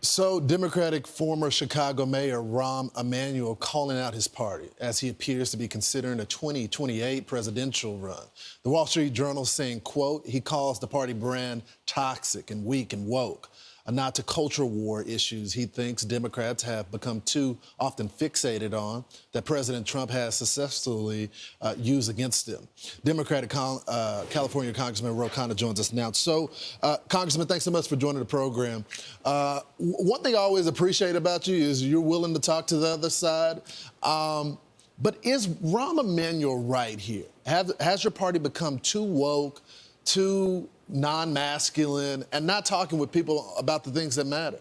So, Democratic former Chicago Mayor Rahm Emanuel calling out his party as he appears to be considering a 2028 presidential run. The Wall Street Journal saying, quote, he calls the party brand toxic and weak and woke. A nod to culture war issues he thinks Democrats have become too often fixated on that President Trump has successfully used against them. Democratic California Congressman Khanna joins us now. So, Congressman, thanks so much for joining the program. One thing I always appreciate about you is you're willing to talk to the other side. But is Rahm Emanuel right here? Has your party become too woke, too non-masculine, and not talking with people about the things that matter?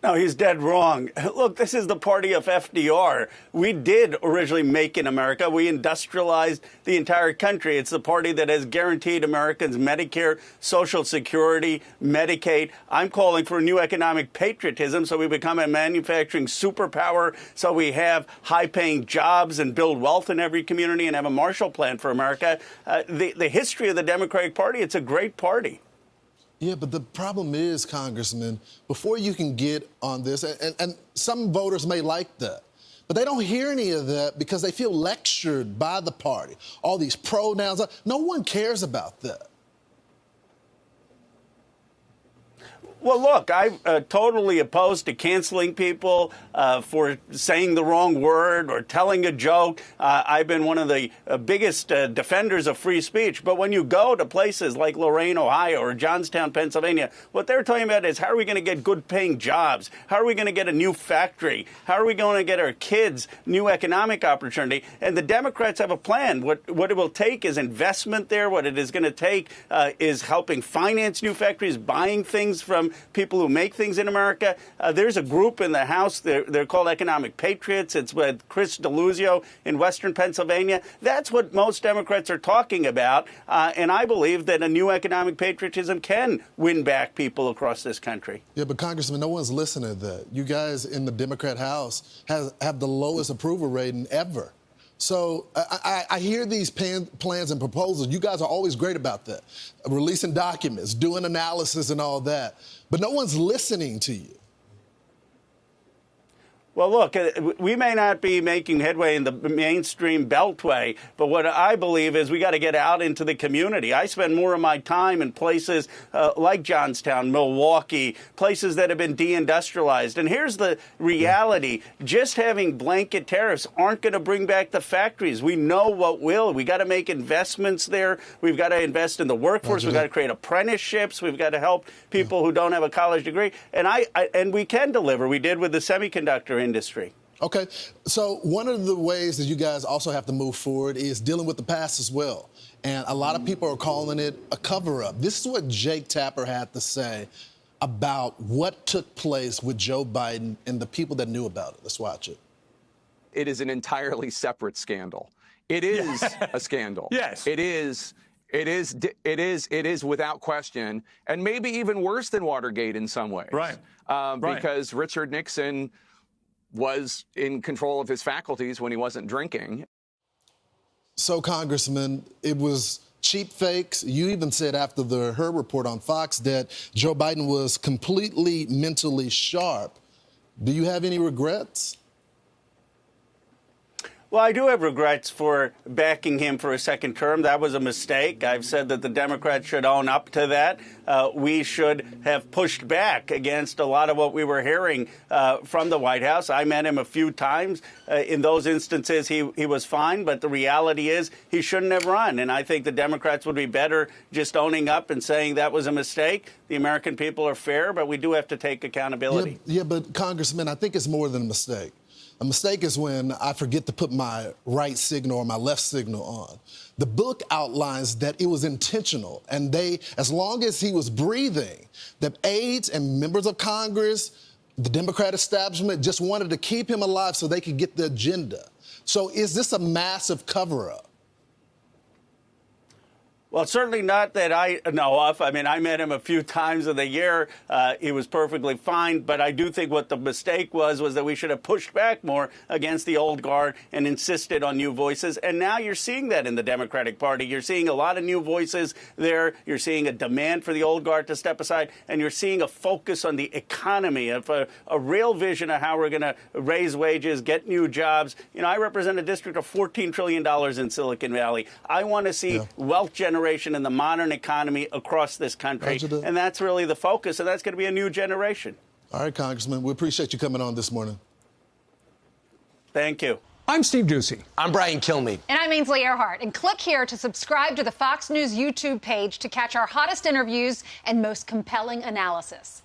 No, he's dead wrong. Look, this is the party of FDR. We did originally make in America. We industrialized the entire country. It's the party that has guaranteed Americans Medicare, Social Security, Medicaid. I'm calling for a new economic patriotism so we become a manufacturing superpower, so we have high-paying jobs and build wealth in every community and have a Marshall Plan for America. The history of the Democratic Party, it's a great party. Yeah, but the problem is, Congressman, before you can get on this, and some voters may like that, but they don't hear any of that because they feel lectured by the party. All these pronouns, no one cares about that. Well, look, I'm totally opposed to canceling people for saying the wrong word or telling a joke. I've been one of the biggest defenders of free speech. But when you go to places like Lorain, Ohio, or Johnstown, Pennsylvania, what they're talking about is how are we going to get good-paying jobs? How are we going to get a new factory? How are we going to get our kids new economic opportunity? And the Democrats have a plan. What it will take is investment there. What it is going to take is helping finance new factories, buying things from people who make things in America. There's a group in the House, they're called Economic Patriots. It's with Chris Deluzio in Western Pennsylvania. That's what most Democrats are talking about. And I believe that a new economic patriotism can win back people across this country. Yeah, but Congressman, no one's listening to that. You guys in the Democrat House have the lowest approval rating ever. So I hear these plans and proposals. You guys are always great about that, releasing documents, doing analysis and all that. But no one's listening to you. Well, look, we may not be making headway in the mainstream beltway, but what I believe is we got to get out into the community. I spend more of my time in places like Johnstown, Milwaukee, places that have been deindustrialized. And here's the reality. Just having blanket tariffs aren't going to bring back the factories. We know what will. We got to make investments there. We've got to invest in the workforce. We've got to create apprenticeships. We've got to help people who don't have a college degree. And we can deliver. We did with the semiconductor industry. Okay, so one of the ways that you guys also have to move forward is dealing with the past as well. And a lot of people are calling it a cover-up. This is what Jake Tapper had to say about what took place with Joe Biden and the people that knew about it. Let's watch it. It is an entirely separate scandal. It is a scandal. Yes. It is without question, and maybe even worse than Watergate in some ways. Right. Because Richard Nixon was in control of his faculties when he wasn't drinking. So, Congressman, it was cheap fakes. You even said after the Her report on Fox that Joe Biden was completely mentally sharp. Do you have any regrets? Well, I do have regrets for backing him for a second term. That was a mistake. I've said that the Democrats should own up to that. We should have pushed back against a lot of what we were hearing from the White House. I met him a few times. In those instances, he was fine. But the reality is he shouldn't have run. And I think the Democrats would be better just owning up and saying that was a mistake. The American people are fair, but we do have to take accountability. Yeah, but Congressman, I think it's more than a mistake. A mistake is when I forget to put my right signal or my left signal on. The book outlines that it was intentional, and as long as he was breathing, the aides and members of Congress, the Democrat establishment just wanted to keep him alive so they could get the agenda. So is this a massive cover-up? Well, certainly not that I know of. I mean, I met him a few times in the year. He was perfectly fine. But I do think what the mistake was that we should have pushed back more against the old guard and insisted on new voices. And now you're seeing that in the Democratic Party. You're seeing a lot of new voices there. You're seeing a demand for the old guard to step aside. And you're seeing a focus on the economy, of a real vision of how we're going to raise wages, get new jobs. You know, I represent a district of $14 trillion in Silicon Valley. I want to see wealth generation in the modern economy across this country. And that's really the focus, and that's going to be a new generation. All right, Congressman, we appreciate you coming on this morning. Thank you. I'm Steve Doocy. I'm Brian Kilmeade. And I'm Ainsley Earhart. And click here to subscribe to the Fox News YouTube page to catch our hottest interviews and most compelling analysis.